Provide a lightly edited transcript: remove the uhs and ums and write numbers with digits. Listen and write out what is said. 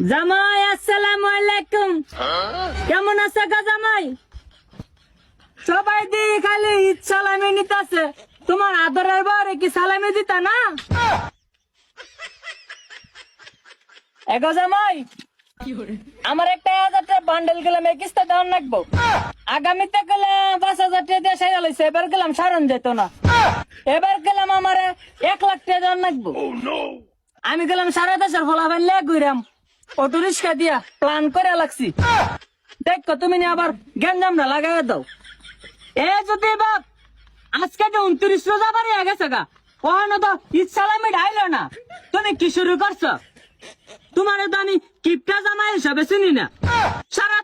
জামাই আসসালামু আলাইকুম। কেমন আছে গা জামাই? সবাই দিয়ে খালি ঈদ সালামি নিতেছে, তোমার আদরের বারে কি সালামি দিতা না? এগো জামাই, আমার একটা 1000 টাকা বান্ডেল গেলাম কিস্তা দেওয়ার লাগবো। আগামীতে গেলাম 5000 টাকা দিয়ে সাইরা লইছে, এবার গেলাম সারণ যেত না। এবার গেলাম আমার 1 লাখ টাকা দেওয়ার লাগবো। আমি গেলাম 10.5 ফলাফান লে ঘুরাম, অটো রিক্সা দিয়া প্ল্যান করে লাগছি। দেখো তুমি আবার গেঞ্জাম না লাগাই দাও। এ যদি বাপ আজকে তো 29 রোজা বাড়ি গেছে গা, ওখানে তো ঈদ সালামি ঢাইলো না, তুমি কি শুরু করছো? তোমার তো আমি কিপটা জামাই হিসাবে চিনি না। সারা